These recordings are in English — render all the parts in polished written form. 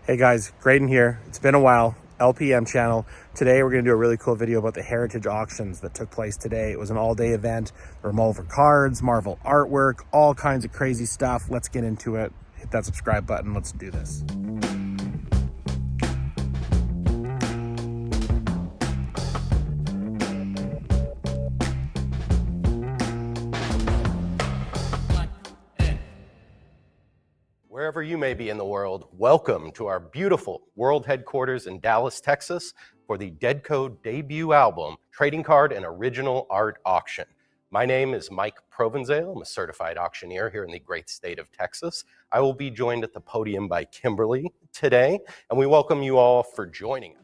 Hey guys, Graydon here. It's been a while. LPM Channel. Today we're going to do a really cool video about the heritage auctions that took place today. It was an all-day event. There were Marvel cards, Marvel artwork, all kinds of crazy stuff. Let's get into it. Hit that subscribe button. Let's do this. Wherever you may be in the world, welcome to our beautiful world headquarters in Dallas, Texas for the Deadco debut album, Trading Card and Original Art Auction. My name is Mike Provenzale. I'm a certified auctioneer here in the great state of Texas. I will be joined at the podium by Kimberly today, and we welcome you all for joining us.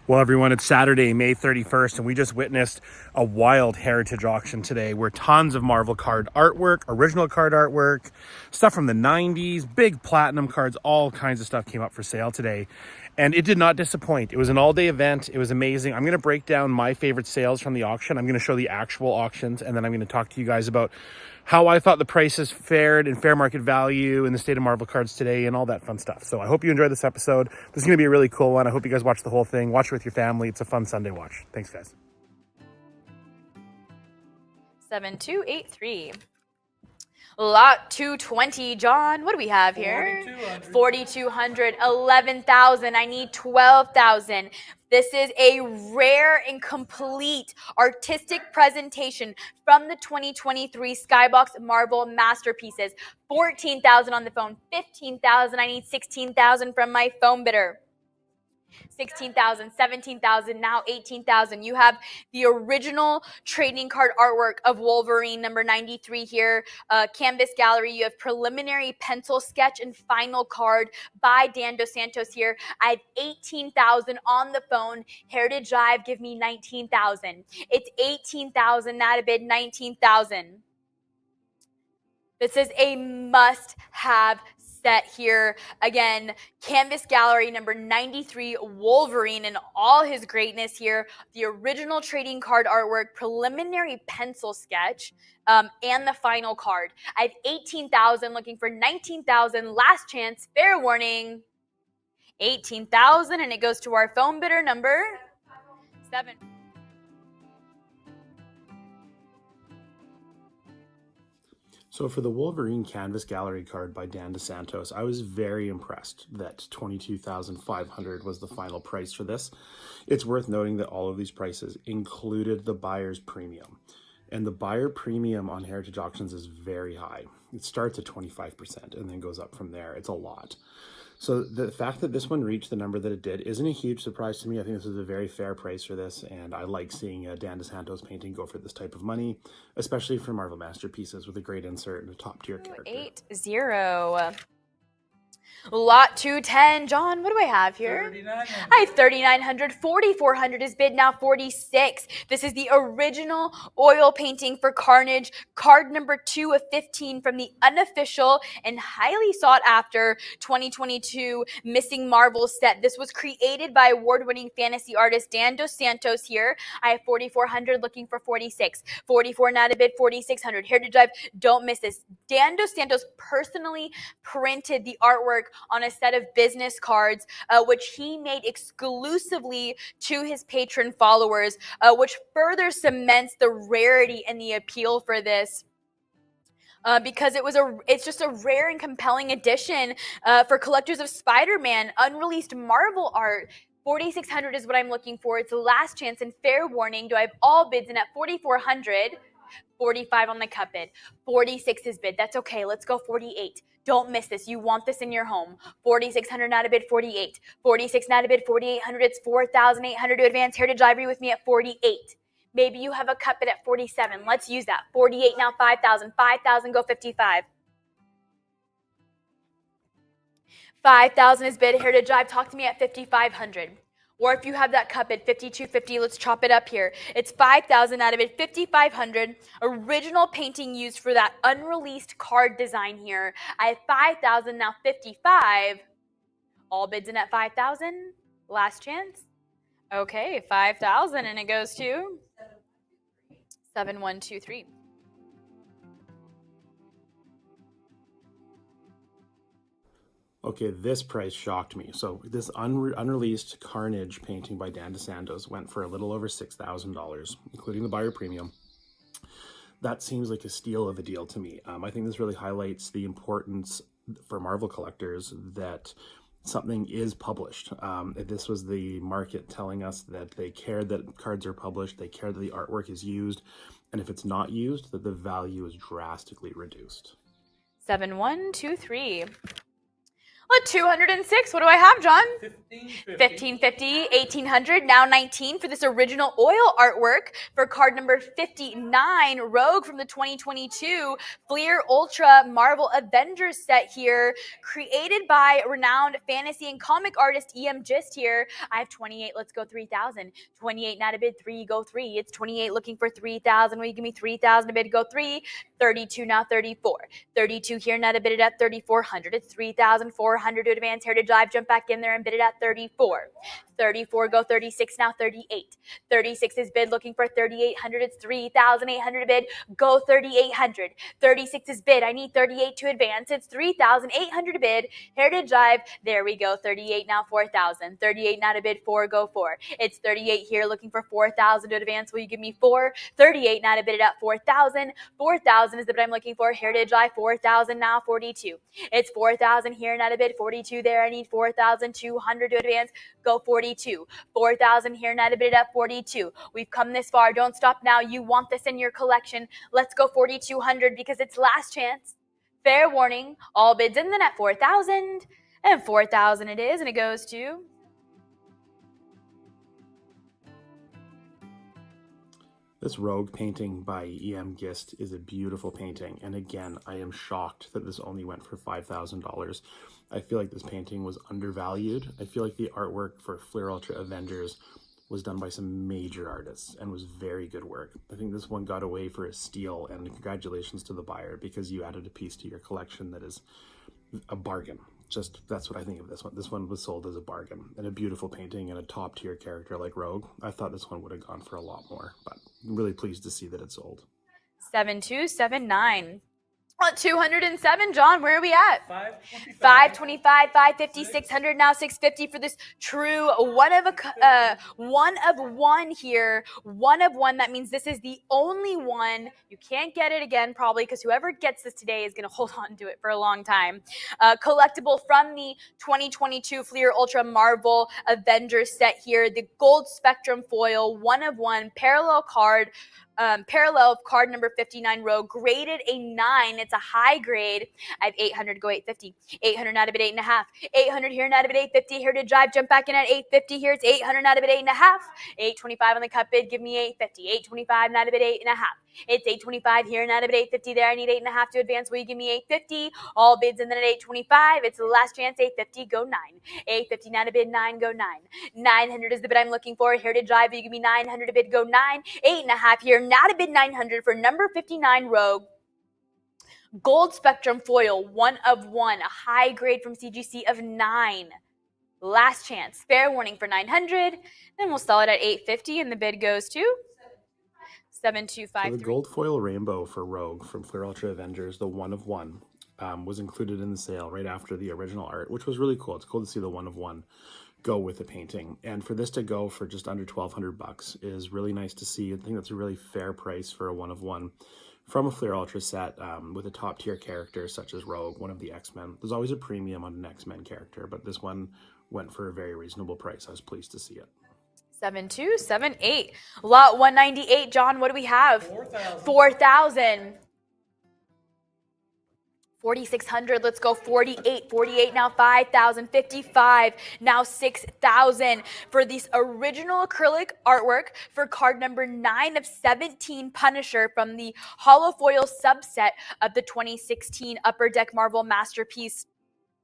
Well, everyone, it's Saturday, May 31st, and we just witnessed a wild heritage auction today where tons of Marvel card artwork, original card artwork, stuff from the 90s, big platinum cards, all kinds of stuff came up for sale today. And it did not disappoint. It was an all-day event. It was amazing. I'm going to break down my favorite sales from the auction. I'm going to show the actual auctions, and then I'm going to talk to you guys about how I thought the prices fared and fair market value in the state of Marvel cards today and all that fun stuff. So I hope you enjoyed this episode. This is going to be a really cool one. I hope you guys watch the whole thing. Watch it with your family. It's a fun Sunday watch. Thanks, guys. 7283. Lot 220, John. What do we have here? 4,200. 11,000. I need 12,000. This is a rare and complete artistic presentation from the 2023 Skybox Marvel Masterpieces. 14,000 on the phone. 15,000. I need 16,000 from my phone bidder. 16,000, 17,000, now 18,000. You have the original trading card artwork of Wolverine number 93 here. Canvas Gallery. You have preliminary pencil sketch and final card by Dan Dos Santos here. I have 18,000 on the phone. Heritage Live, give me 19,000. It's 18,000, not a bid, 19,000. This is a must-have set here. Again, Canvas Gallery number 93, Wolverine and all his greatness here. The original trading card artwork, preliminary pencil sketch, and the final card. I have 18,000, looking for 19,000. Last chance, fair warning. 18,000, and it goes to our phone bidder number 7. So for the Wolverine Canvas Gallery card by Dan Dos Santos, I was very impressed that $22,500 was the final price for this. It's worth noting that all of these prices included the buyer's premium. And the buyer premium on heritage auctions is very high. It starts at 25% and then goes up from there. It's a lot. So the fact that this one reached the number that it did isn't a huge surprise to me. I think this is a very fair price for this, and I like seeing a Dan Dos Santos painting go for this type of money, especially for Marvel Masterpieces with a great insert and a top-tier character. 80. Lot 210. John, what do I have here? 3,900. I have 3,900. 4,400 is bid now. 46. This is the original oil painting for Carnage. Card number 2 of 15 from the unofficial and highly sought after 2022 Missing Marvel set. This was created by award-winning fantasy artist Dan Dos Santos here. I have 4,400, looking for 46. 44, not a bid. 4,600. Heritage Drive, don't miss this. Dan Dos Santos personally printed the artwork on a set of business cards, which he made exclusively to his patron followers, which further cements the rarity and the appeal for this. Because it's just a rare and compelling edition for collectors of Spider-Man unreleased Marvel art. 4,600 is what I'm looking for. It's the last chance and fair warning. Do I have all bids in at 4,400? 45 on the cut bid. 46 is bid. That's okay. Let's go 48. Don't miss this. You want this in your home. 4,600 not a bid. 48. 46 not a bid. 4,800. It's 4,800 to advance. Heritage Library with me at 48. Maybe you have a cut bid at 47. Let's use that. 48 now. 5,000. 5,000. Go 55. 5,000 is bid. Heritage Drive, talk to me at 5,500. Or if you have that cut bid, 5,250, let's chop it up here. It's 5,000 out of it, 5,500. Original painting used for that unreleased card design here. I have 5,000, now 55. All bids in at 5,000. Last chance. Okay, 5,000, and it goes to 7123. Okay, this price shocked me. So this unreleased Carnage painting by Dan DeSantos went for a little over $6,000, including the buyer premium. That seems like a steal of a deal to me. I think this really highlights the importance for Marvel collectors that something is published. This was the market telling us that they care that cards are published, they care that the artwork is used, and if it's not used, that the value is drastically reduced. 7123. 206. What do I have, John? 1550, 1800, now 19 for this original oil artwork for card number 59, Rogue from the 2022 Fleer Ultra Marvel Avengers set here, created by renowned fantasy and comic artist EM Gist here. I have 28. Let's go 3,000. 28, not a bid. 3, go 3. It's 28 looking for 3,000. Will you give me 3,000 a bid? Go 3. 32, now 34. 32 here, not a bid it at 3,400. It's 3,400 to advance. Heritage Live, jump back in there and bid it at 34. 34, go 36, now 38. 36 is bid, looking for 3,800. It's 3,800 a bid. Go 3,800. 36 is bid. I need 38 to advance. It's 3,800 a bid. Heritage Live, there we go. 38, now 4,000. 38, not a bid. 4, go 4. It's 38 here, looking for 4,000 to advance. Will you give me 4? 38, not a bid at 4,000. 4,000 is the bid I'm looking for. Heritage Live, 4,000, now 42. It's 4,000 here, not a bid. 42 there. I need 4,200 to advance. Go 42. 4,000 here, not a bid at 42. We've come this far. Don't stop now. You want this in your collection. Let's go 4,200 because it's last chance. Fair warning. All bids in the net 4,000. And 4,000 it is, and it goes to... This Rogue painting by EM Gist is a beautiful painting, and again, I am shocked that this only went for $5,000. I feel like this painting was undervalued. I feel like the artwork for Fleer Ultra Avengers was done by some major artists and was very good work. I think this one got away for a steal, and congratulations to the buyer because you added a piece to your collection that is a bargain. Just, that's what I think of this one. This one was sold as a bargain, and a beautiful painting and a top tier character like Rogue. I thought this one would have gone for a lot more, but I'm really pleased to see that it sold. 7279. 207, John, where are we at? 525. 525, 550, 600, now 650 for this true one of one here. One of one. That means this is the only one. You can't get it again, probably, because whoever gets this today is going to hold on to it for a long time. Collectible from the 2022 Fleer Ultra Marvel Avengers set here. The gold spectrum foil, one of one, parallel card. Parallel of card number 59 Rogue, graded a 9. It's a high grade. I have 800, go 850. 800 not a bit 8.5. 800 here, not a bit 850. Heritage Drive, jump back in at 850 here. It's 800 not a bit 8.5. 825 on the cut bid, give me 850. 825 not a bit 8.5. It's 825 here, not a bit 850 there. I need 8.5 to advance. Will you give me 850? All bids in then at 825. It's the last chance. 850, go 9. 850 not a bid 9, go 9. 900 is the bid I'm looking for. Heritage Drive, will you give me 900 a bid, go 9. 8.5 here, not a bid 900 for number 59 Rogue. Gold spectrum foil, one of one, a high grade from CGC of 9. Last chance. Fair warning for 900. Then we'll sell it at 850 and the bid goes to 7253. So the gold foil rainbow for Rogue from Fleer Ultra Avengers, the one of one, was included in the sale right after the original art, which was really cool. It's cool to see the one of one go with the painting, and for this to go for just under $1,200 is really nice to see. I think that's a really fair price for a one of one from a Fleer Ultra set with a top tier character such as Rogue, one of the X-Men. There's always a premium on an X-Men character, but this one went for a very reasonable price. I was pleased to see it. 7278. Lot 198. John, what do we have? 4,000. 4,600. Let's go 48. 48 now 5,000. 55 now 6,000 for this original acrylic artwork for card number 9 of 17 Punisher from the holofoil subset of the 2016 Upper Deck Marvel Masterpiece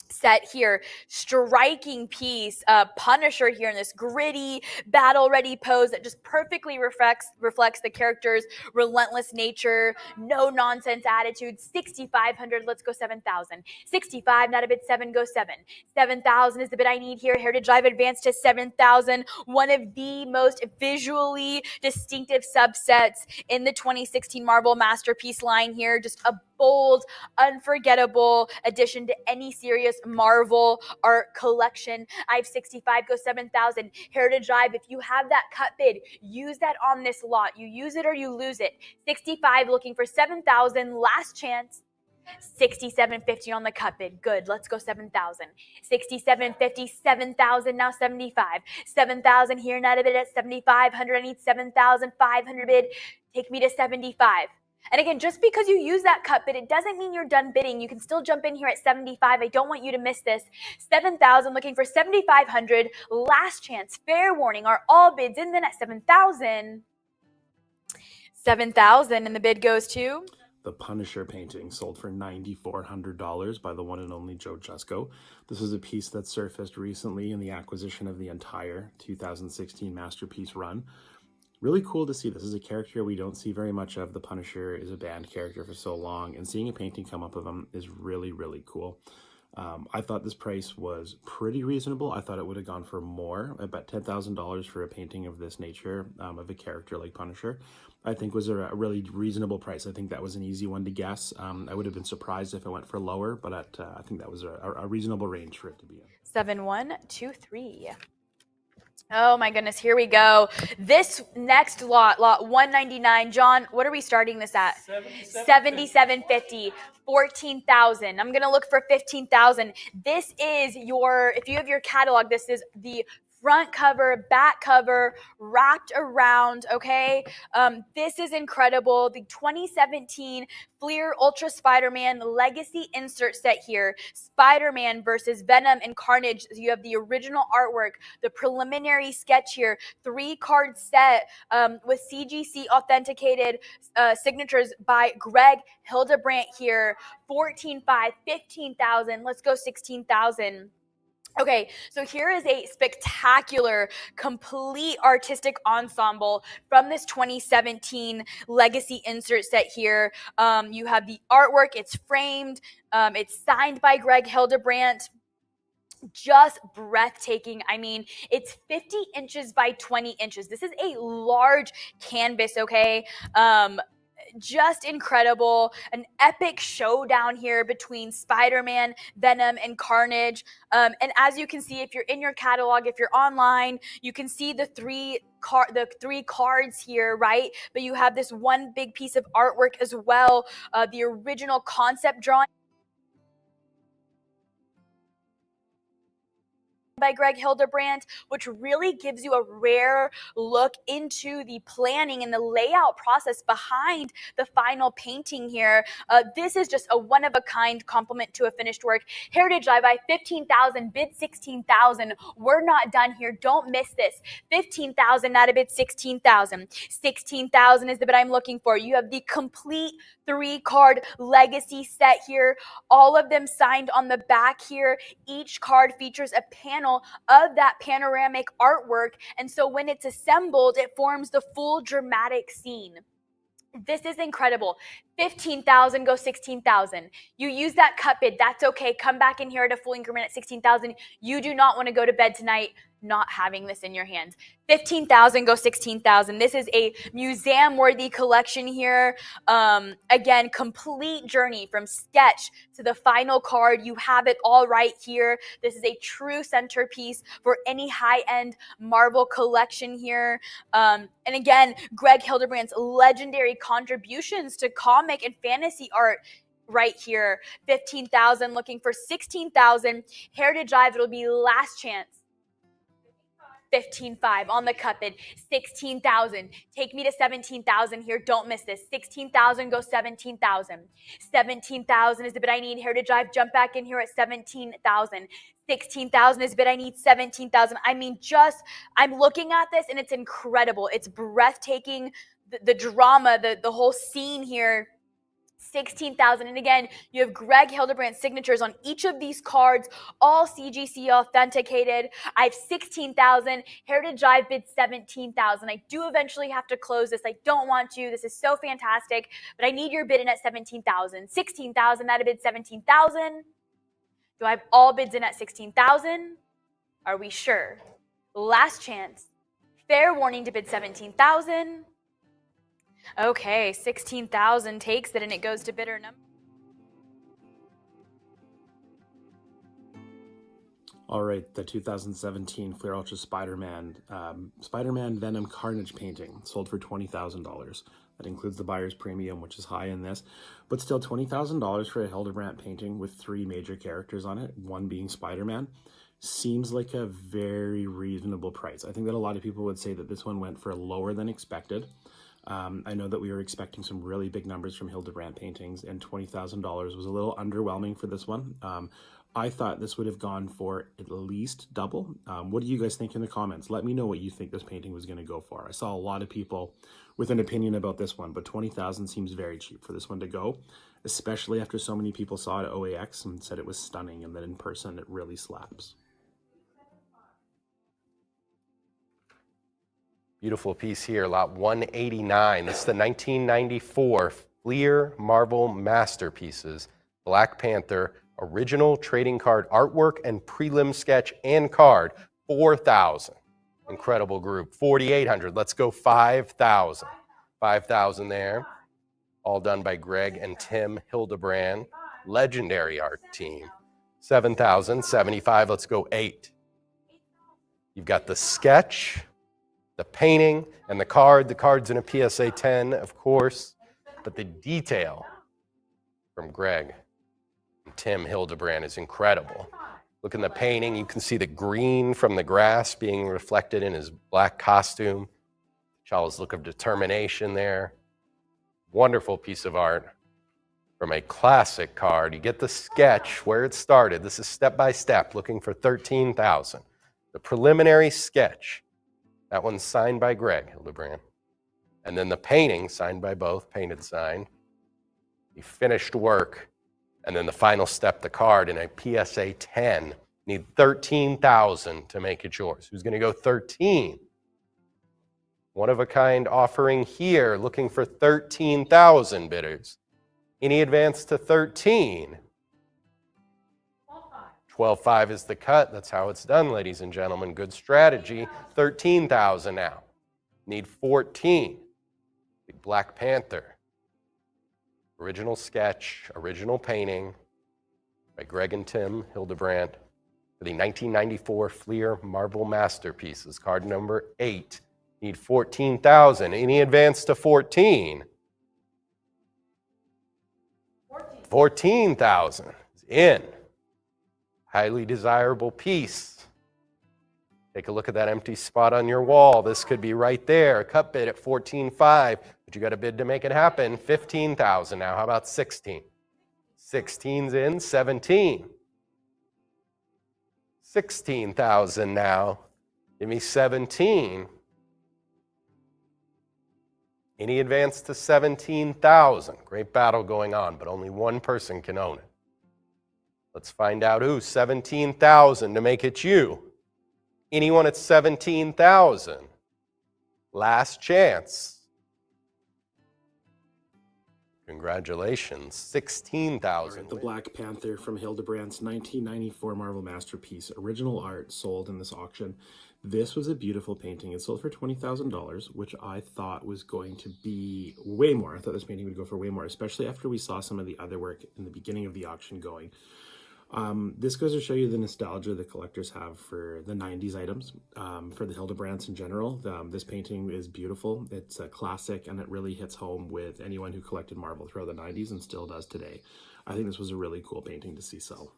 set here. Striking piece. Punisher here in this gritty, battle-ready pose that just perfectly reflects the character's relentless nature, no-nonsense attitude. 6,500. Let's go 7,000. 65, not a bid 7, go 7. 7,000 is the bid I need here. Heritage Drive advanced to 7,000. One of the most visually distinctive subsets in the 2016 Marvel Masterpiece line here. Just a bold, unforgettable addition to any serious Marvel art collection. I have 65, go 7,000. Heritage Drive, if you have that cut bid, use that on this lot. You use it or you lose it. 65, looking for 7,000, last chance. 67.50 on the cut bid. Good. Let's go 7,000. 67.50, 7,000, now 75. 7,000 here, not a bid at 7,500. I need 7,500 bid. Take me to 75. And again, just because you use that cut bid, it doesn't mean you're done bidding. You can still jump in here at 75. I don't want you to miss this. 7,000, looking for 7,500. Last chance. Fair warning. Are all bids in then at 7,000? 7,000, and the bid goes to? The Punisher painting sold for $9,400 by the one and only Joe Jusko. This is a piece that surfaced recently in the acquisition of the entire 2016 Masterpiece run. Really cool to see. This is a character we don't see very much of. The Punisher is a banned character for so long, and seeing a painting come up of him is really, really cool. I thought this price was pretty reasonable. I thought it would have gone for more. I bet $10,000 for a painting of this nature, of a character like Punisher, I think was a really reasonable price. I think that was an easy one to guess. I would have been surprised if it went for lower, but I think that was a reasonable range for it to be in. 7123. Oh my goodness, here we go. This next lot 199. John, what are we starting this at? 77.50. 14,000. I'm gonna look for 15,000. This is your, if you have your catalog, this is the front cover, back cover, wrapped around, okay? This is incredible. The 2017 Fleer Ultra Spider-Man Legacy insert set here. Spider-Man versus Venom and Carnage. You have the original artwork, the preliminary sketch here, 3-card set with CGC authenticated signatures by Greg Hildebrandt here. 14,500, 15,000. Let's go 16,000. Okay, so here is a spectacular, complete artistic ensemble from this 2017 Legacy insert set here. You have the artwork, it's framed, it's signed by Greg Hildebrandt. Just breathtaking. I mean, it's 50 inches by 20 inches. This is a large canvas, okay? Just incredible. An epic showdown here between Spider-Man, Venom, and Carnage. And as you can see, if you're in your catalog, if you're online, you can see the three cards here, right? But you have this one big piece of artwork as well, the original concept drawing by Greg Hildebrandt, which really gives you a rare look into the planning and the layout process behind the final painting here. This is just a one-of-a-kind compliment to a finished work. Heritage Live by 15,000, bid 16,000. We're not done here. Don't miss this. 15,000, not a bid 16,000. 16,000 is the bid I'm looking for. You have the complete 3-card legacy set here. All of them signed on the back here. Each card features a panel of that panoramic artwork, and so when it's assembled, it forms the full dramatic scene. This is incredible. 15,000, go 16,000. You use that cut bid, that's okay. Come back in here at a full increment at 16,000. You do not want to go to bed tonight not having this in your hands. 15,000, go 16,000. This is a museum-worthy collection here. Again, complete journey from sketch to the final card. You have it all right here. This is a true centerpiece for any high-end Marvel collection here. And again, Greg Hildebrandt's legendary contributions to comic and fantasy art right here. 15,000, looking for 16,000. Heritage Live, it'll be last chance. 15,500 on the cut bid. 16,000. Take me to 17,000 here. Don't miss this. 16,000, go 17,000. 17,000 is the bid I need. Heritage Live, jump back in here at 17,000. 16,000 is the bid I need. 17,000. I mean, I'm looking at this and it's incredible. It's breathtaking. The drama, the whole scene here. 16,000. And again, you have Greg Hildebrandt's signatures on each of these cards, all CGC authenticated. I have 16,000. Heritage Live bid 17,000. I do eventually have to close this. I don't want to. This is so fantastic, but I need your bid in at 17,000. 16,000, that a bid 17,000. Do I have all bids in at 16,000? Are we sure? Last chance. Fair warning to bid 17,000. Okay, 16,000 takes it and it goes to bidder number. All right, the 2017 Flair Ultra Spider-Man Venom Carnage painting sold for $20,000. That includes the buyer's premium, which is high in this, but still $20,000 for a Hildebrandt painting with 3 major characters on it, one being Spider-Man, seems like a very reasonable price. I think that a lot of people would say that this one went for lower than expected. I know that we were expecting some really big numbers from Hildebrandt paintings, and $20,000 was a little underwhelming for this one. I thought this would have gone for at least double. What do you guys think in the comments? Let me know what you think this painting was going to go for. I saw a lot of people with an opinion about this one, but $20,000 seems very cheap for this one to go, especially after so many people saw it at OAX and said it was stunning, and that in person it really slaps. Beautiful piece here, lot 189. This is the 1994 Fleer Marvel Masterpieces, Black Panther, original trading card artwork and prelim sketch and card, 4,000. Incredible group. 4,800. Let's go 5,000. 5,000 there. All done by Greg and Tim Hildebrand. Legendary art team. 7,000. 75. Let's go 8. You've got the sketch, the painting, and the card. The card's in a PSA 10, of course, but the detail from Greg and Tim Hildebrand is incredible. Look in the painting, you can see the green from the grass being reflected in his black costume. T'Challa's look of determination there. Wonderful piece of art from a classic card. You get the sketch where it started. This is step by step, looking for 13,000. The preliminary sketch, that one's signed by Greg Hildebrand. And then the painting, signed by both, painted signed. The finished work. And then the final step, the card in a PSA 10. Need 13,000 to make it yours. Who's going to go 13? One of a kind offering here, looking for 13,000 bidders. Any advance to 13? 12.5 is the cut. That's how it's done, ladies and gentlemen. Good strategy. 13,000 now. Need 14. The Black Panther. Original sketch, original painting by Greg and Tim Hildebrand for the 1994 Fleer Marvel Masterpieces. Card number 8. Need 14,000. Any advance to 14? 14,000 is in. Highly desirable piece. Take a look at that empty spot on your wall. This could be right there. A cut bid at 14.5. But you got a bid to make it happen. 15,000 now. How about 16? 16's in. 17. 16,000 now. Give me 17. Any advance to 17,000? Great battle going on, but only one person can own it. Let's find out who. 17,000 to make it you. Anyone at 17,000? Last chance. Congratulations, 16,000. Right, the Black Panther from Hildebrandt's 1994 Marvel Masterpiece. Original art sold in this auction. This was a beautiful painting. It sold for $20,000, which I thought was going to be way more. I thought this painting would go for way more, especially after we saw some of the other work in the beginning of the auction going. This goes to show you the nostalgia that collectors have for the 90s items, for the Hildebrandts in general. This painting is beautiful. It's a classic, and it really hits home with anyone who collected Marvel throughout the 90s and still does today. I think this was a really cool painting to see sell.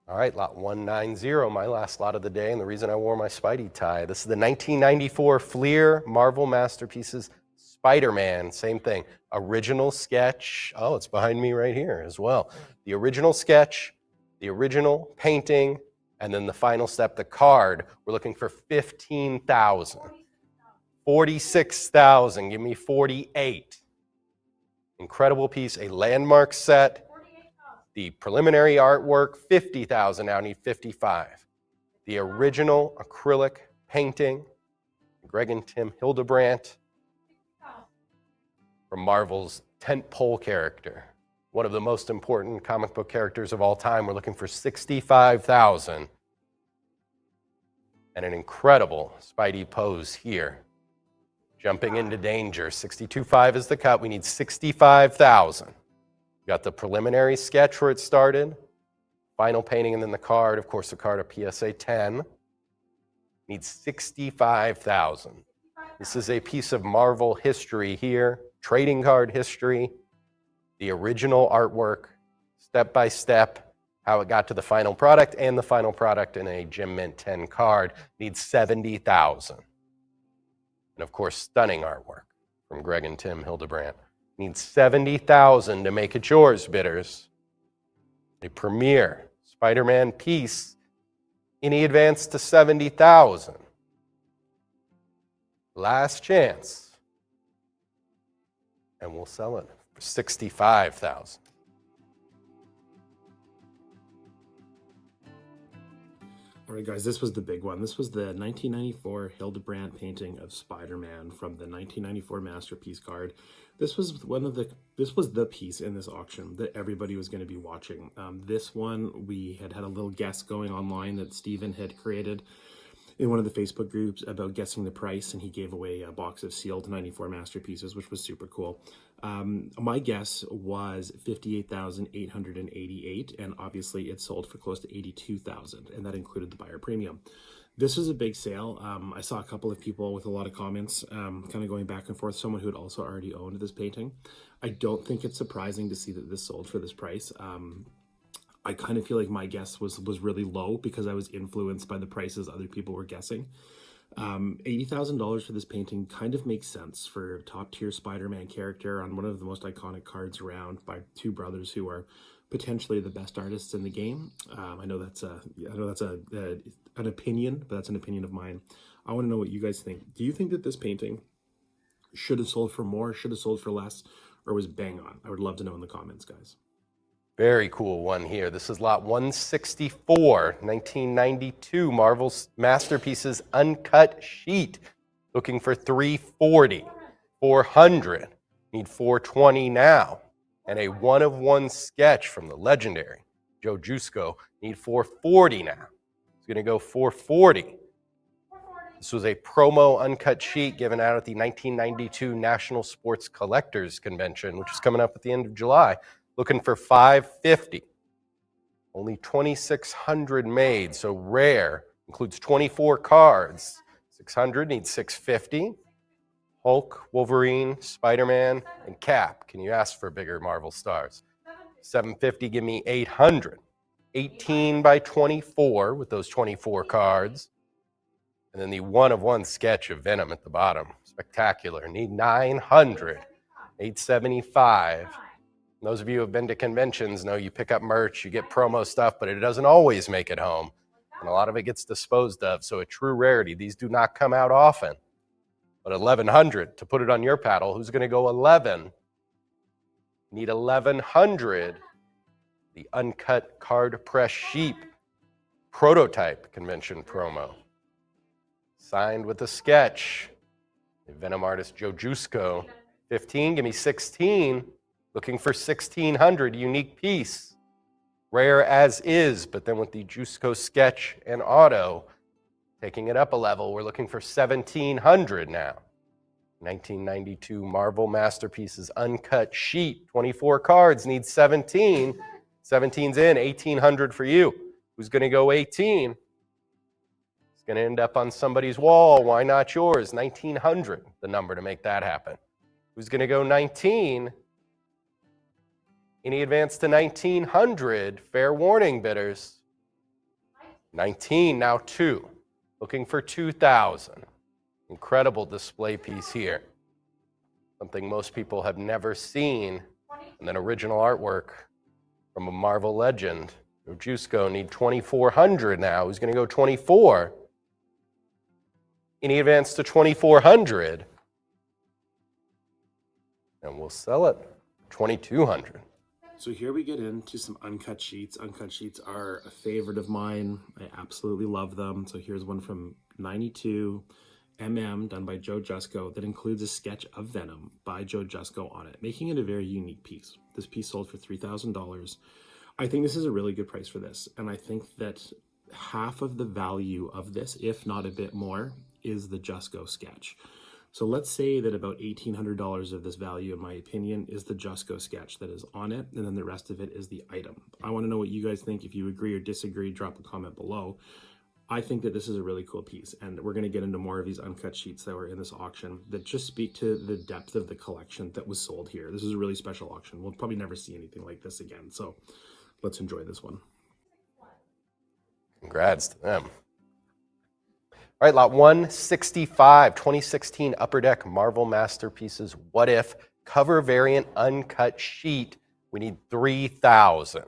All right, lot 190, my last lot of the day, and the reason I wore my Spidey tie. This is the 1994 Fleer Marvel Masterpieces Spider-Man, same thing. Original sketch. Oh, it's behind me right here as well. The original sketch, the original painting, and then the final step, the card. We're looking for 15,000. 46,000. Give me 48. Incredible piece, a landmark set. The preliminary artwork, 50,000. Now need 55. The original acrylic painting, Greg and Tim Hildebrandt, from Marvel's tentpole character, one of the most important comic book characters of all time. We're looking for 65,000. And an incredible Spidey pose here. Jumping into danger. 62.5 is the cut. We need 65,000. Got the preliminary sketch where it started, final painting, and then the card. Of course, the card of PSA 10. Needs 65,000. This is a piece of Marvel history here, trading card history, the original artwork, step by step, how it got to the final product, and the final product in a Gem Mint 10 card. Needs 70,000. And of course, stunning artwork from Greg and Tim Hildebrandt. Needs 70,000 to make it yours, bidders. A premier Spider-Man piece. Any advance to 70,000. Last chance. And we'll sell it for 65,000. All right, guys, this was the big one. This was the 1994 Hildebrandt painting of Spider-Man from the 1994 Masterpiece card. This was the piece in this auction that everybody was going to be watching. This one, we had a little guess going online that Steven had created in one of the Facebook groups about guessing the price, and he gave away a box of sealed 94 Masterpieces, which was super cool. My guess was 58,888, and obviously it sold for close to 82,000, and that included the buyer premium. This was a big sale. I saw a couple of people with a lot of comments kind of going back and forth, someone who had also already owned this painting. I don't think it's surprising to see that this sold for this price. I kind of feel like my guess was really low because I was influenced by the prices other people were guessing. $80,000 for this painting kind of makes sense for a top-tier Spider-Man character on one of the most iconic cards around by two brothers who are potentially the best artists in the game. I know that's an opinion, but that's an opinion of mine. I want to know what you guys think. Do you think that this painting should have sold for more, should have sold for less, or was bang on? I would love to know in the comments, guys. Very cool one here. This is lot 164, 1992, Marvel's Masterpieces Uncut Sheet. Looking for 340, 400, need 420 now. And a one-of-one sketch from the legendary Joe Jusko, need 440 now. It's going to go 440. This was a promo uncut sheet given out at the 1992 National Sports Collectors Convention, which is coming up at the end of July. Looking for 550. Only 2,600 made, so rare. Includes 24 cards. 600 needs 650. Hulk, Wolverine, Spider-Man, and Cap. Can you ask for bigger Marvel stars? 750, give me 800. 18 by 24 with those 24 cards. And then the one-of-one sketch of Venom at the bottom. Spectacular. Need 900. 875. Those of you who have been to conventions know you pick up merch, you get promo stuff, but it doesn't always make it home. And a lot of it gets disposed of, so a true rarity. These do not come out often. But 1,100 to put it on your paddle. Who's going to go 11? Need 1,100. The Uncut Card Press Sheep Prototype Convention promo. Signed with a sketch. The Venom artist Joe Jusko. 15, give me 16. Looking for 1,600, unique piece. Rare as is, but then with the Jusko sketch and auto, taking it up a level, we're looking for 1,700 now. 1992 Marvel Masterpieces Uncut Sheet. 24 cards, needs 17. 17's in, 1,800 for you. Who's going to go 18? It's going to end up on somebody's wall. Why not yours? 1,900, the number to make that happen. Who's going to go 19? Any advance to 1,900? Fair warning, bidders. 19, now 2. Looking for 2,000. Incredible display piece here. Something most people have never seen. And then original artwork from a Marvel legend. Jusko need 2,400 now. Who's going to go 24? Any advance to 2,400? And we'll sell it 2,200. So here we get into some uncut sheets. Uncut sheets are a favorite of mine. I absolutely love them. So here's one from 92 done by Joe Jusko that includes a sketch of Venom by Joe Jusko on it, making it a very unique piece. This piece sold for $3,000. I think this is a really good price for this. And I think that half of the value of this, if not a bit more, is the Jusko sketch. So let's say that about $1,800 of this value, in my opinion, is the Just Go sketch that is on it, and then the rest of it is the item. I want to know what you guys think. If you agree or disagree, drop a comment below. I think that this is a really cool piece, and we're going to get into more of these uncut sheets that were in this auction that just speak to the depth of the collection that was sold here. This is a really special auction. We'll probably never see anything like this again, so let's enjoy this one. Congrats to them. All right, lot 165, 2016 Upper Deck Marvel Masterpieces What If cover variant uncut sheet. We need 3,000.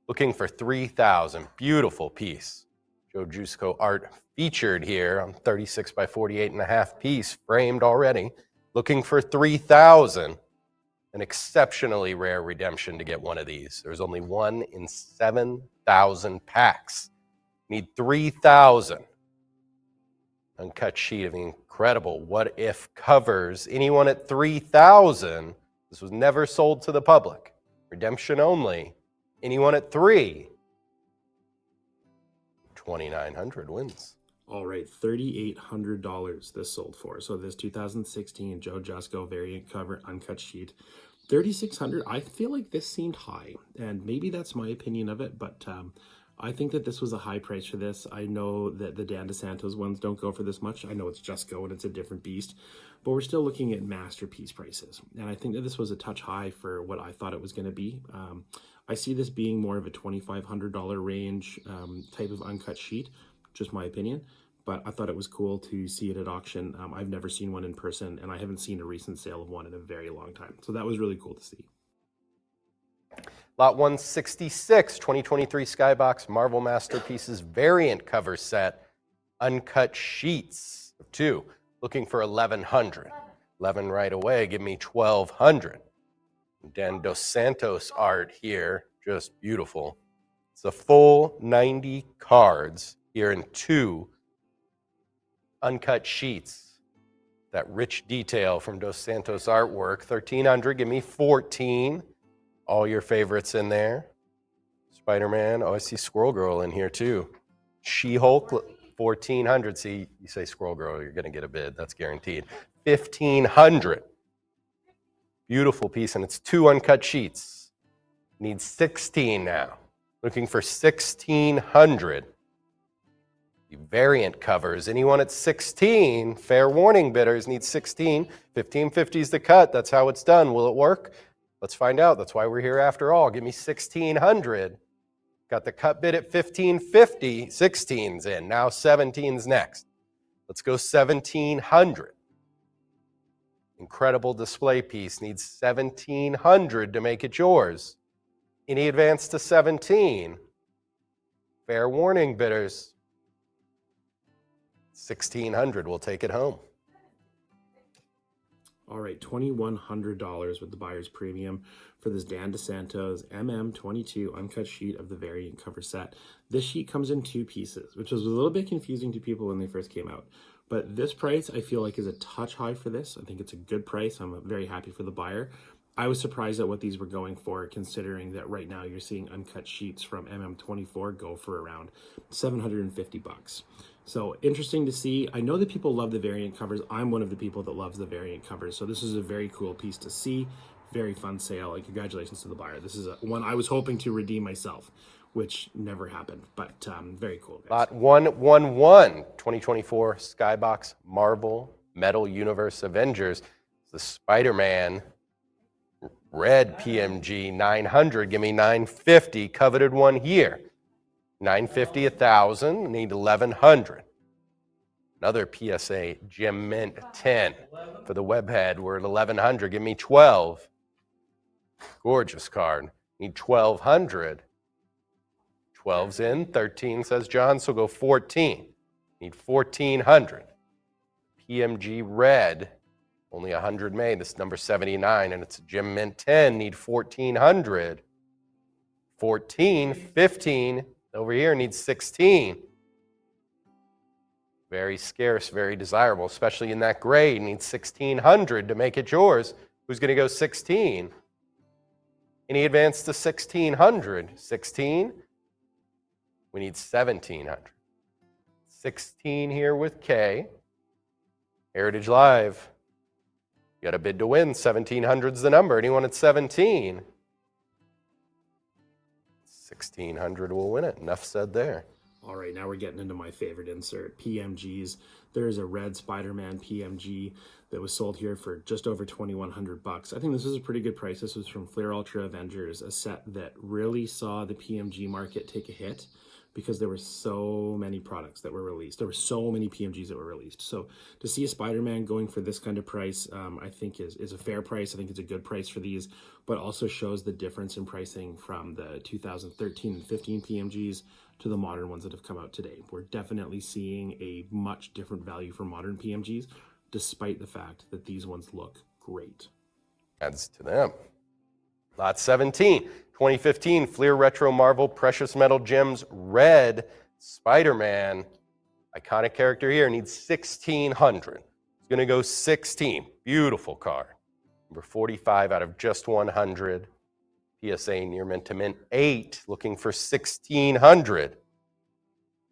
Looking for 3,000. Beautiful piece. Joe Jusco art featured here on 36 by 48 and a half piece, framed already. Looking for 3,000. An exceptionally rare redemption to get one of these. There's only one in 7,000 packs. Need 3,000. Uncut sheet of the incredible What If covers. Anyone at 3,000. This was never sold to the public. Redemption only. Anyone at 3. 2,900 wins. All right, $3,800 this sold for. So this 2016 Joe Jusco variant cover uncut sheet. 3,600. I feel like this seemed high, and maybe that's my opinion of it, but I think that this was a high price for this. I know that the Dan DeSantos ones don't go for this much. I know it's Jusco and it's a different beast, but we're still looking at masterpiece prices. And I think that this was a touch high for what I thought it was going to be. I see this being more of a $2,500 range type of uncut sheet, just my opinion. But I thought it was cool to see it at auction. I've never seen one in person, and I haven't seen a recent sale of one in a very long time. So that was really cool to see. Lot 166, 2023 Skybox Marvel Masterpieces variant cover set, uncut sheets of 2. Looking for 1,100. 11 right away, give me 1,200. Dan Dos Santos art here, just beautiful. It's a full 90 cards here in 2 uncut sheets. That rich detail from Dos Santos artwork, 1,300, give me 14. All your favorites in there. Spider-Man. Oh, I see Squirrel Girl in here too. She-Hulk, 1,400. See, you say Squirrel Girl, you're going to get a bid. That's guaranteed. 1,500. Beautiful piece, and it's 2 uncut sheets. Need 16 now. Looking for 1,600. The variant covers. Anyone at 16, fair warning bidders, need 16. 1550 is the cut. That's how it's done. Will it work? Let's find out. That's why we're here after all. Give me 1,600. Got the cut bid at 1,550. 16's in. Now 17's next. Let's go 1,700. Incredible display piece. Needs 1,700 to make it yours. Any advance to 17? Fair warning, bidders. 1,600 will take it home. All right, $2,100 with the buyer's premium for this Dan DeSantos MM22 uncut sheet of the variant cover set. This sheet comes in 2 pieces, which was a little bit confusing to people when they first came out. But this price, I feel like, is a touch high for this. I think it's a good price. I'm very happy for the buyer. I was surprised at what these were going for, considering that right now you're seeing uncut sheets from MM24 go for around $750. So interesting to see. I know that people love the variant covers. I'm one of the people that loves the variant covers. So this is a very cool piece to see. Very fun sale, and congratulations to the buyer. This is one I was hoping to redeem myself, which never happened, but very cool, guys. Lot 111, 2024 Skybox Marvel Metal Universe Avengers. The Spider-Man red PMG 900. Give me 950. Coveted one here. 950, 1,000. Need 1,100. Another PSA Gem Mint 10 for the webhead. We're at 1,100. Give me 12. Gorgeous card. Need 1,200. 12's in. 13 says John, so go 14. Need 1,400. PMG red. Only 100 made. This is number 79, and it's a Gem Mint 10. Need 1,400. 14, 15. Over here needs 16. Very scarce, very desirable, especially in that gray. Needs 1,600 to make it yours. Who's going to go 16? Any advance to 1,600? 16? We need 1,700. 16 here with K. Heritage Live. You got a bid to win. 1700's the number. Anyone at 17? 1600 will win it. Enough said there. All right, now we're getting into my favorite insert, PMGs. There's a red Spider-Man PMG that was sold here for just over 2,100 bucks. I think this was a pretty good price. This was from Fleer Ultra Avengers, a set that really saw the PMG market take a hit because there were so many products that were released. There were so many PMGs that were released. So to see a Spider-Man going for this kind of price, I think is a fair price. I think it's a good price for these, but also shows the difference in pricing from the 2013 and 15 PMGs to the modern ones that have come out today. We're definitely seeing a much different value for modern PMGs, despite the fact that these ones look great. Adds to them. Lot 17, 2015 Fleer Retro Marvel Precious Metal Gems Red Spider-Man. Iconic character here, needs 1,600. It's going to go 16. Beautiful card. Number 45 out of just 100. PSA near mint to mint 8, looking for 1,600.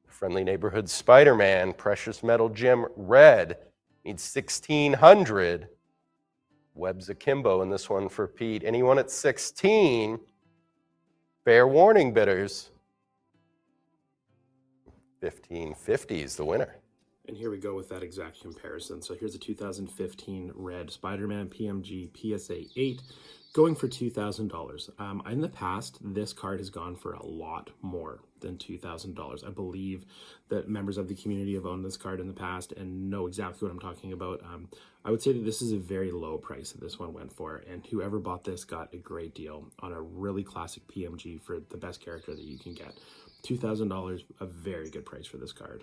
Friendly Neighborhood Spider-Man Precious Metal Gem Red needs 1,600. Webs akimbo in this one for Pete. Anyone at 16? Fair warning, bidders. 1,550 is the winner. And here we go with that exact comparison. So here's a 2015 red Spider-Man PMG PSA 8 going for $2,000. In the past, this card has gone for a lot more than $2,000. I believe that members of the community have owned this card in the past and know exactly what I'm talking about. I would say that this is a very low price that this one went for, and whoever bought this got a great deal on a really classic PMG for the best character that you can get. $2,000, a very good price for this card.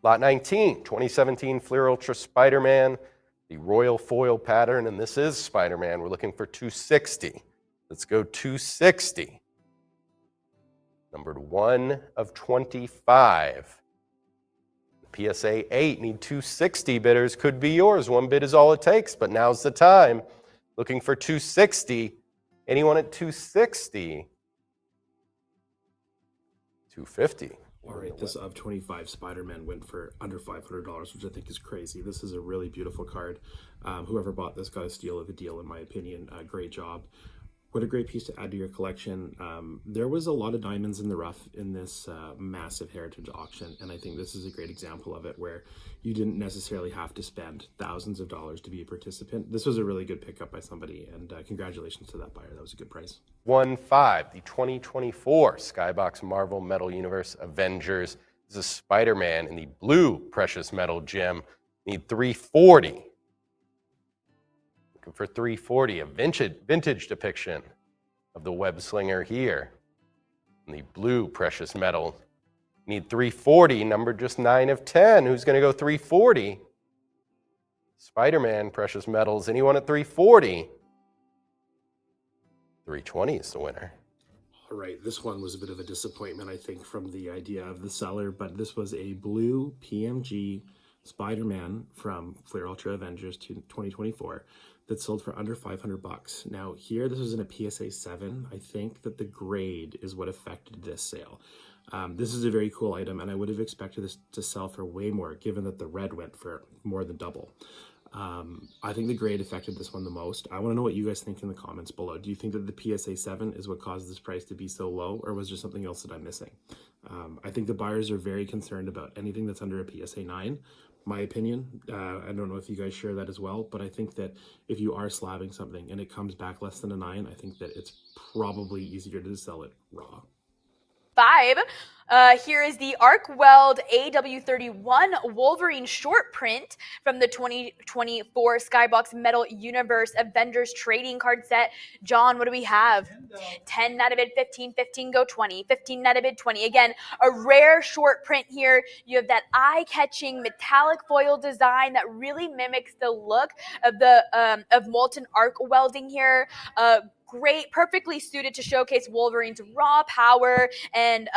Lot 19, 2017 Fleer Ultra Spider-Man, the Royal Foil pattern, and this is Spider-Man. We're looking for 260. Let's go 260. Numbered 1 of 25. The PSA 8 need 260 bidders. Could be yours. One bid is all it takes, but now's the time. Looking for 260. Anyone at 260? 250. All right, this of 25 Spider-Man went for under $500, which I think is crazy. This is a really beautiful card. Whoever bought this got a steal of a deal, in my opinion. Great job. What a great piece to add to your collection. There was a lot of diamonds in the rough in this massive heritage auction, and I think this is a great example of it, where you didn't necessarily have to spend thousands of dollars to be a participant. This was a really good pickup by somebody, and congratulations to that buyer. That was a good price. 1-5, the 2024 Skybox Marvel Metal Universe Avengers. This is Spider-Man in the blue precious metal gem. Need 340. Looking for 340, a vintage depiction of the web slinger here. In the blue precious metal. Need 340, number just 9 of 10. Who's going to go 340? Spider-Man precious metals. Anyone at 340? 320 is the winner. All right, this one was a bit of a disappointment, I think, from the idea of the seller, but this was a blue PMG Spider-Man from Fleer Ultra Avengers 2024 that sold for under 500 bucks. Now here, this was in a PSA 7. I think that the grade is what affected this sale. This is a very cool item, and I would have expected this to sell for way more, given that the red went for more than double. I think the grade affected this one the most. I want to know what you guys think in the comments below. Do you think that the PSA 7 is what caused this price to be so low, or was there something else that I'm missing? I think the buyers are very concerned about anything that's under a PSA 9. My opinion, I don't know if you guys share that as well, but I think that if you are slabbing something and it comes back less than a 9, I think that it's probably easier to sell it raw. 5. Here is the Arc Weld AW31 Wolverine short print from the 2024 Skybox Metal Universe Avengers trading card set. John, what do we have? 10 out of bid, 15, 15 go 20, 15 out of bid, 20. Again, a rare short print here. You have that eye-catching metallic foil design that really mimics the look of the of molten arc welding here. Great, perfectly suited to showcase Wolverine's raw power and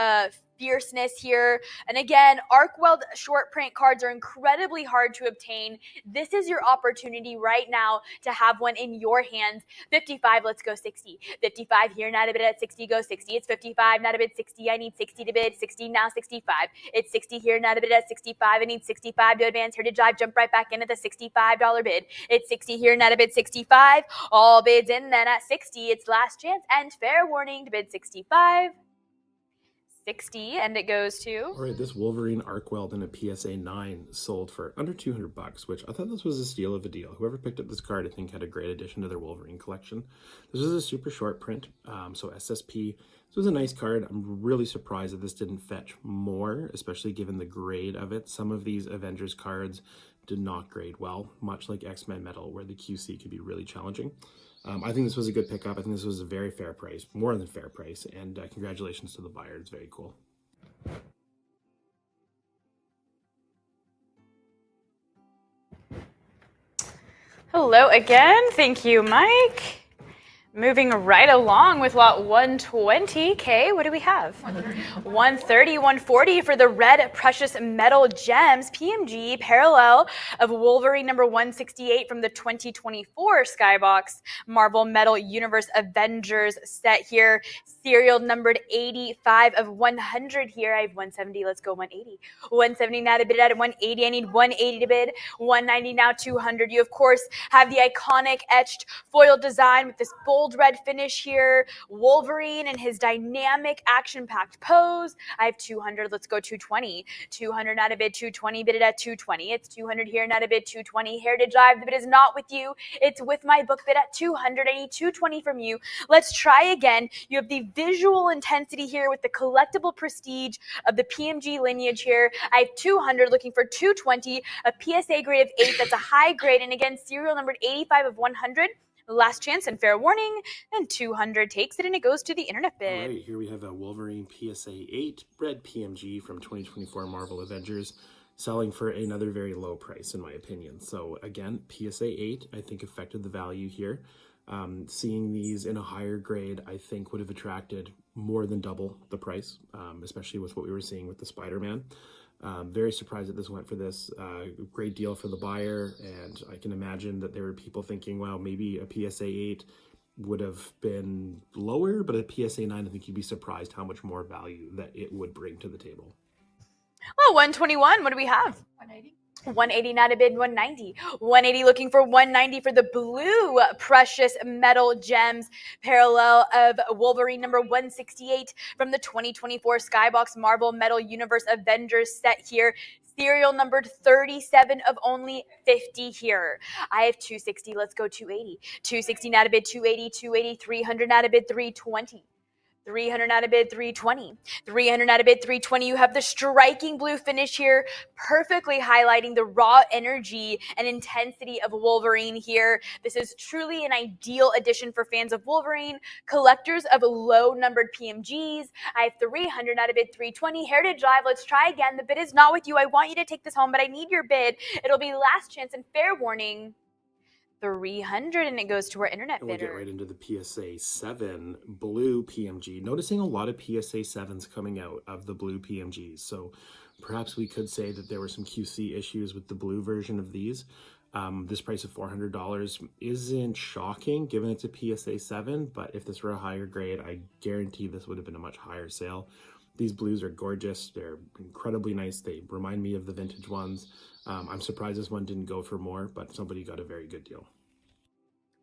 fierceness here. And again, Arcweld short print cards are incredibly hard to obtain. This is your opportunity right now to have one in your hands. 55, let's go 60. 55 here, not a bid at 60, go 60. It's 55, not a bid 60. I need 60 to bid. 60 now, 65. It's 60 here, not a bid at 65. I need 65 to advance here to drive. Jump right back in at the $65 bid. It's 60 here, not a bid 65. All bids in then at 60. It's last chance and fair warning to bid 65. 60, and it goes to... All right, this Wolverine Arcweld in a PSA 9 sold for under $200, which I thought this was a steal of a deal. Whoever picked up this card, I think, had a great addition to their Wolverine collection. This is a super short print, so SSP. This was a nice card. I'm really surprised that this didn't fetch more, especially given the grade of it. Some of these Avengers cards did not grade well, much like X-Men Metal, where the QC could be really challenging. I think this was a good pickup. I think this was a very fair price, more than fair price, and congratulations to the buyer. It's very cool. Hello again. Thank you, Mike. Moving right along with lot 120. Kay, what do we have? 130, 140 for the red precious metal gems PMG parallel of Wolverine number 168 from the 2024 Skybox Marvel Metal Universe Avengers set here. Serial numbered 85 of 100 here. I have 170. Let's go 180. 170 now to bid at 180. I need 180 to bid. 190 now 200. You, of course, have the iconic etched foil design with this bold red finish here. Wolverine and his dynamic action-packed pose. I have 200. Let's go 220. 200 not a bid. 220 bid it at 220. It's 200 here not a bid. 220. Heritage Live. The bid is not with you. It's with my book bid at 200. I need 220 from you. Let's try again. You have the visual intensity here with the collectible prestige of the PMG lineage here. I have 200 looking for 220. A PSA grade of 8. That's a high grade. And again, serial numbered 85 of 100. Last chance and fair warning, and 200 takes it, and it goes to the internet bid. All right, here we have a Wolverine PSA 8 red PMG from 2024 Marvel Avengers, selling for another very low price, in my opinion. So again, PSA 8, I think, affected the value here. Seeing these in a higher grade, I think, would have attracted more than double the price, especially with what we were seeing with the Spider-Man. Very surprised that this went for this. Great deal for the buyer, and I can imagine that there were people thinking, well, maybe a PSA 8 would have been lower, but a PSA 9, I think you'd be surprised how much more value that it would bring to the table. Well, 121, what do we have? 180. 180 not a bid. 190. 180 looking for 190 for the blue precious metal gems parallel of Wolverine number 168 from the 2024 Skybox Marvel Metal Universe Avengers set here. Serial numbered 37 of only 50 here. I have 260. Let's go 280. 260 not a bid. 280. 280. 300 not a bid. 320. 300 not a bid, 320. 300 not a bid, 320. You have the striking blue finish here, perfectly highlighting the raw energy and intensity of Wolverine here. This is truly an ideal addition for fans of Wolverine, collectors of low-numbered PMGs. I have 300 not a bid, 320. Heritage Live, let's try again. The bid is not with you. I want you to take this home, but I need your bid. It'll be last chance and fair warning. 300, and it goes to our internet bidder. We'll get right into the PSA 7 blue PMG. Noticing a lot of PSA 7s coming out of the blue PMGs. So perhaps we could say that there were some QC issues with the blue version of these. This price of $400 isn't shocking given it's a PSA 7, but if this were a higher grade, I guarantee this would have been a much higher sale. These blues are gorgeous. They're incredibly nice. They remind me of the vintage ones. I'm surprised this one didn't go for more, but somebody got a very good deal.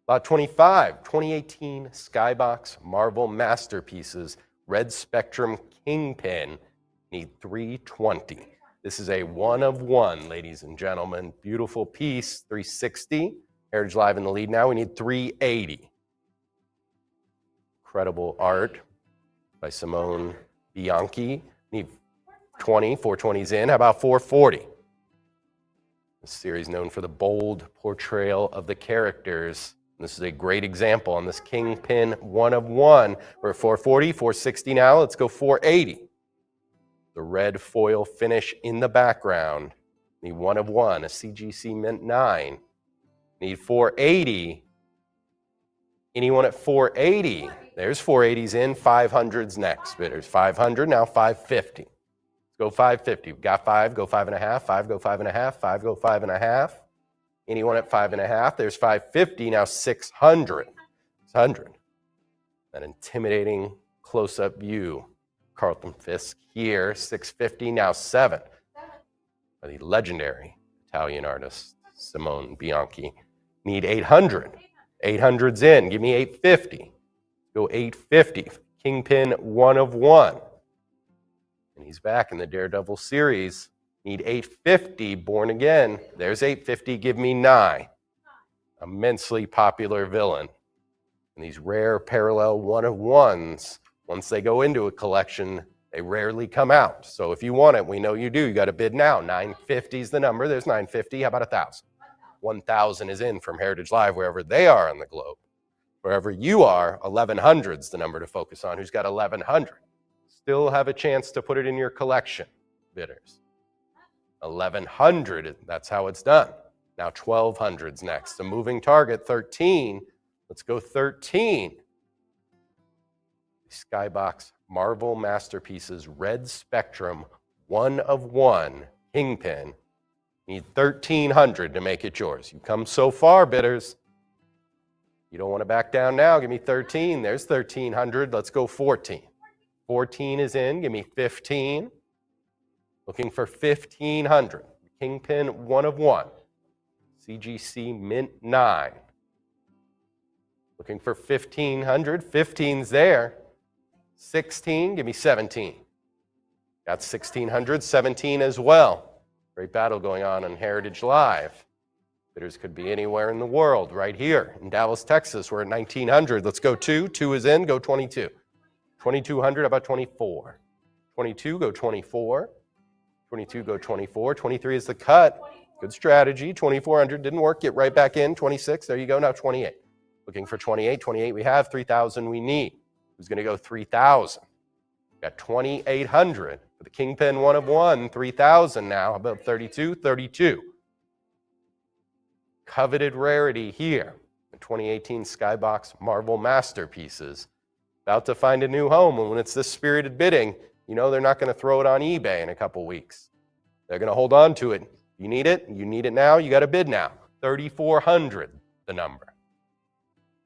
Lot 25, 2018 Skybox Marvel Masterpieces Red Spectrum Kingpin. Need 320. This is a 1 of 1, ladies and gentlemen. Beautiful piece, 360. Heritage Live in the lead now. We need 380. Incredible art by Simone Bianchi. Need 20, 420's in. How about 440? This series known for the bold portrayal of the characters. This is a great example on this Kingpin 1 of 1. We're at 440, 460 now. Let's go 480. The red foil finish in the background. Need 1 of 1, a CGC Mint 9. Need 480. Anyone at 480? There's 480s in, 500s next. Bidders, 500, now 550. Let's go 550. We've got 5, go 5.5, 5, go 5.5, 5, go 5.5. Anyone at 5.5, there's 550, now 600. 600. That intimidating close-up view. Carlton Fisk here, 650, now 7. By the legendary Italian artist Simone Bianchi. Need 800. 800's in. Give me 850. Go 850. Kingpin 1 of 1. And he's back in the Daredevil series. Need 850. Born Again. There's 850. Give me 9. Immensely popular villain. And these rare parallel 1 of 1s, once they go into a collection, they rarely come out. So if you want it, we know you do. You got to bid now. 950 is the number. There's 950. How about 1,000? 1,000 is in from Heritage Live, wherever they are on the globe. Wherever you are, 1,100 is the number to focus on. Who's got 1,100? Still have a chance to put it in your collection, bidders. 1,100, that's how it's done. Now 1,200's next. The moving target, 13. Let's go 13. Skybox Marvel Masterpieces Red Spectrum 1 of 1 Kingpin. Need 1,300 to make it yours. You come so far, bidders. You don't want to back down now. Give me 13. There's 1,300. Let's go 14. 14 is in. Give me 15. Looking for 1,500. Kingpin 1 of 1. CGC Mint 9. Looking for 1,500. 15's there. 16. Give me 17. Got 1,600. 17 as well. Great battle going on Heritage Live. Bidders could be anywhere in the world, right here in Dallas, Texas. We're at 1,900. Let's go 2. 2 is in. Go 22. 2,200. How about 24? 22. Go 24. 22. Go 24. 23 is the cut. Good strategy. 2,400 didn't work. Get right back in. 26. There you go. Now 28. Looking for 28. 28 we have. 3,000 we need. Who's going to go 3,000? Got 2,800 for the Kingpin 1 of 1. 3,000 now. How about 32? 32. Coveted rarity here. The 2018 Skybox Marvel Masterpieces. About to find a new home. And when it's this spirited bidding, you know they're not going to throw it on eBay in a couple weeks. They're going to hold on to it. You need it. You need it now. You got to bid now. 3,400, the number.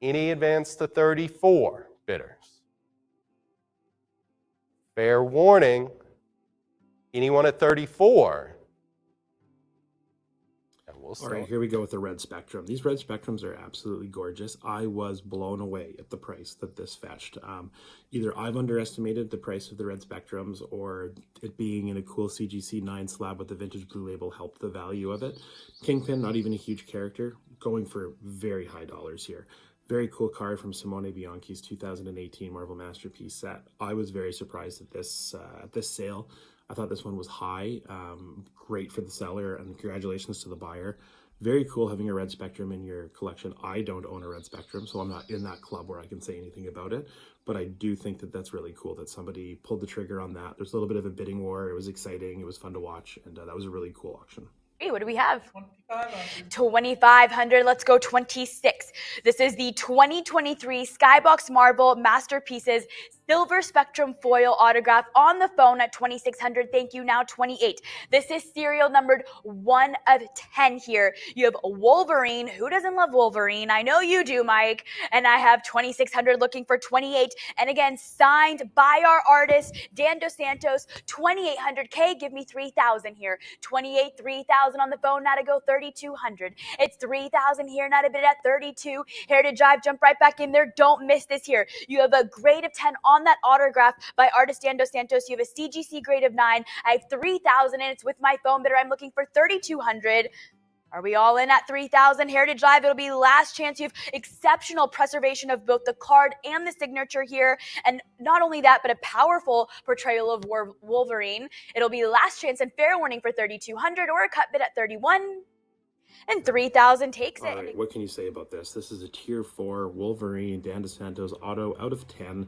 Any advance to 34, bidders? Fair warning, anyone at 34? And we'll see. All right, here we go with the Red Spectrum. These Red Spectrums are absolutely gorgeous. I was blown away at the price that this fetched. Either I've underestimated the price of the Red Spectrums, or it being in a cool CGC 9 slab with the vintage blue label helped the value of it. Kingpin, not even a huge character, going for very high dollars here. Very cool card from Simone Bianchi's 2018 Marvel Masterpiece set. I was very surprised at this sale. I thought this one was high. Great for the seller, and congratulations to the buyer. Very cool having a Red Spectrum in your collection. I don't own a Red Spectrum, so I'm not in that club where I can say anything about it. But I do think that that's really cool that somebody pulled the trigger on that. There's a little bit of a bidding war. It was exciting. It was fun to watch, and that was a really cool auction. Hey, what do we have? 2,500. Let's go 26. This is the 2023 Skybox Marvel Masterpieces Silver Spectrum Foil Autograph on the phone at 2,600. Thank you. Now 28. This is serial numbered 1 of 10 here. You have Wolverine. Who doesn't love Wolverine? I know you do, Mike. And I have 2,600 looking for 28. And again, signed by our artist, Dan Dos Santos, 2,800K. Give me 3,000 here. 28, 3,000 on the phone. Now to go 3,200. It's 3,000 here. Now to bid at 32. Heritage Drive, jump right back in there. Don't miss this here. You have a grade of 10 on that autograph by artist Dan Dos Santos. You have a CGC grade of 9. I have 3,000 and it's with my phone bidder. I'm looking for 3,200. Are we all in at 3,000? Heritage Live, it'll be last chance. You have exceptional preservation of both the card and the signature here. And not only that, but a powerful portrayal of Wolverine. It'll be last chance and fair warning for 3,200 or a cut bid at 31. And 3,000 takes it. All right, what can you say about this? This is a tier 4 Wolverine Dan Dos Santos auto out of 10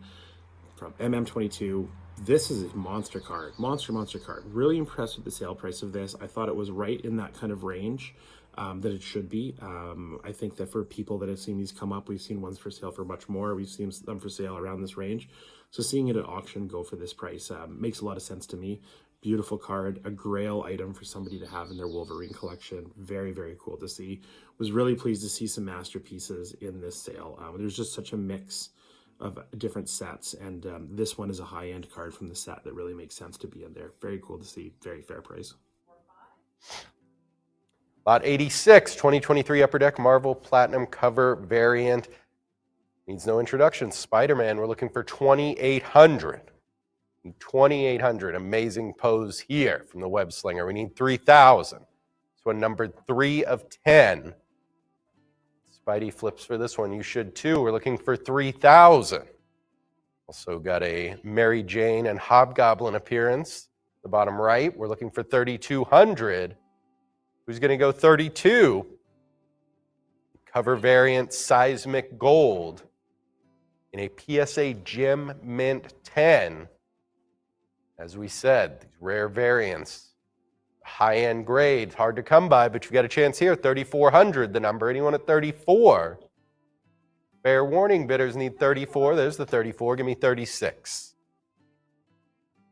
from MM22. This is a monster card. Monster card. Really impressed with the sale price of this. I thought it was right in that kind of range. that it should be. I think that for people that have seen these come up, we've seen ones for sale for much more. We've seen them for sale around this range. So seeing it at auction go for this price makes a lot of sense to me. Beautiful card, a grail item for somebody to have in their Wolverine collection. Very, very cool to see. Was really pleased to see some masterpieces in this sale. There's just such a mix of different sets, and this one is a high-end card from the set that really makes sense to be in there. Very cool to see. Very fair price. Lot 86, 2023 Upper Deck Marvel Platinum cover variant. Needs no introduction. Spider-Man, we're looking for 2,800. 2,800. Amazing pose here from the Web Slinger. We need 3,000. This one numbered 3 of 10. Spidey flips for this one. You should too. We're looking for 3,000. Also got a Mary Jane and Hobgoblin appearance. The bottom right, we're looking for 3,200. Who's going to go 32? Cover variant Seismic Gold in a PSA Gem Mint 10. As we said, these rare variants, high-end grade, hard to come by, but you've got a chance here. 3,400, the number. Anyone at 34? Fair warning, bidders need 34. There's the 34. Give me 36.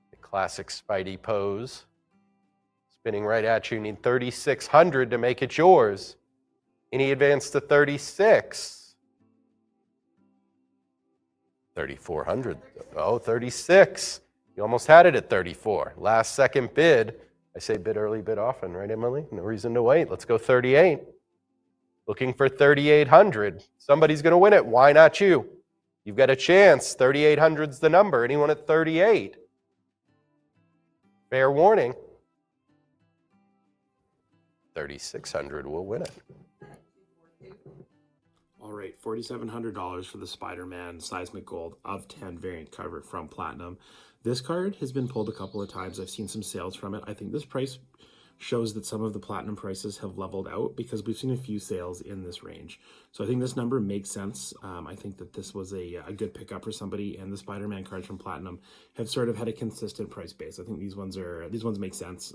The classic Spidey pose. Spinning right at you. Need 3,600 to make it yours. Any advance to 36? 3,400. Oh, 36. You almost had it at 34. Last second bid. I say bid early, bid often, right, Emily? No reason to wait. Let's go 38. Looking for 3,800. Somebody's going to win it. Why not you? You've got a chance. 3,800's the number. Anyone at 38? Fair warning. 3,600 will win it. All right, $4,700 for the Spider-Man Seismic Gold of 10 variant cover from Platinum. This card has been pulled a couple of times. I've seen some sales from it. I think this price shows that some of the Platinum prices have leveled out because we've seen a few sales in this range. So I think this number makes sense. I think that this was a good pickup for somebody, and the Spider-Man cards from Platinum have sort of had a consistent price base. I think these ones make sense.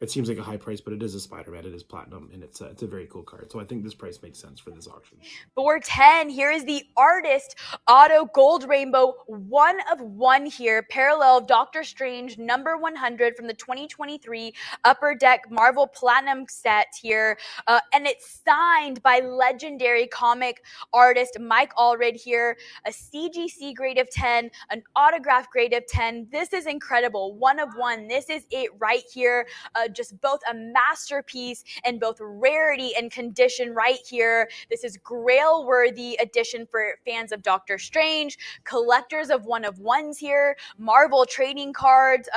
It seems like a high price, but it is a Spider-Man, it is Platinum, and it's a very cool card. So I think this price makes sense for this auction. 410, here is the Artist Auto Gold Rainbow, 1 of 1 here, parallel of Doctor Strange, number 100 from the 2023 Upper Deck Marvel Platinum set here. And it's signed by legendary comic artist Mike Allred here, a CGC grade of 10, an autograph grade of 10. This is incredible, 1 of 1. This is it right here. Just both a masterpiece and both rarity and condition right here. This is grail-worthy edition for fans of Doctor Strange, collectors of 1 of 1s here, Marvel trading cards,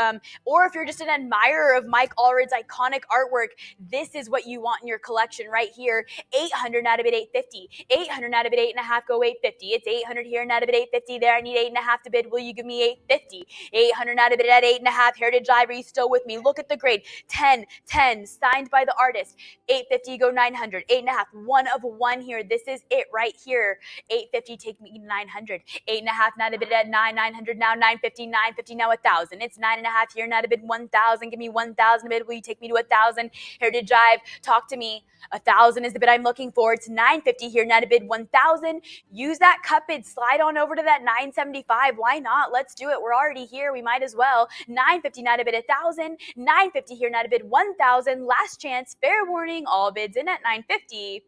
or if you're just an admirer of Mike Allred's iconic artwork, this is what you want in your collection right here. 800 out of it, 850. 800 out of it, 8.5, go 850. It's 800 here and out of it, 850 there. I need 8.5 to bid. Will you give me 850? 800 out of it at 8.5. Heritage Live, are you still with me? Look at the grade. 10, signed by the artist. 850, go 900. 8.5, 1 of 1 here. This is it right here. 850, take me 900. 8.5, not a bid at 900 now, 950, 950 now 1,000. It's 9.5 here, not a bid 1,000. Give me 1,000 a bid. Will you take me to 1,000? Heritage Drive, talk to me. 1,000 is the bid I'm looking for. It's 950 here, not a bid 1,000. Use that cut bid. Slide on over to that 975. Why not? Let's do it. We're already here. We might as well. 950, not a bid 1,000. 950 here, not a bid 1,000. Last chance. Fair warning. All bids in at 950.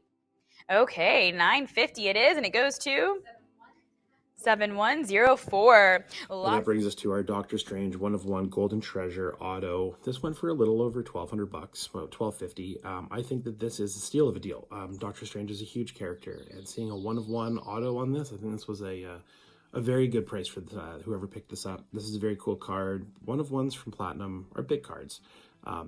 Okay, 950 it is, and it goes to 7104. And that brings us to our Doctor Strange 1 of 1 Golden Treasure Auto. This went for a little over $1,200, about $1,250. I think that this is a steal of a deal. Doctor Strange is a huge character, and seeing a 1 of 1 auto on this, I think this was a very good price for whoever picked this up. This is a very cool card. 1 of 1s from Platinum are big cards.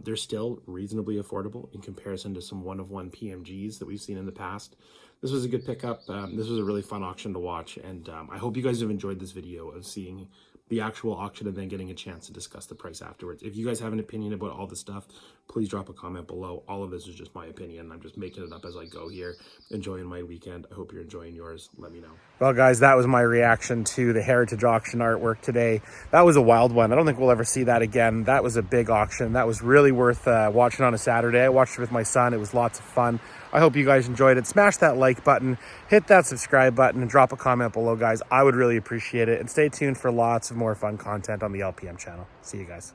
They're still reasonably affordable in comparison to some 1 of 1 PMGs that we've seen in the past. This was a good pickup. This was a really fun auction to watch, and I hope you guys have enjoyed this video of seeing the actual auction and then getting a chance to discuss the price afterwards. If you guys have an opinion about all the stuff, please drop a comment below. All of this is just my opinion. I'm just making it up as I go here, enjoying my weekend. I hope you're enjoying yours. Let me know. Well, guys, that was my reaction to the Heritage Auction artwork today. That was a wild one. I don't think we'll ever see that again. That was a big auction. That was really worth watching on a Saturday. I watched it with my son. It was lots of fun. I hope you guys enjoyed it. Smash that like button, hit that subscribe button, and drop a comment below, guys. I would really appreciate it. And stay tuned for lots of more fun content on the LPM channel. See you guys.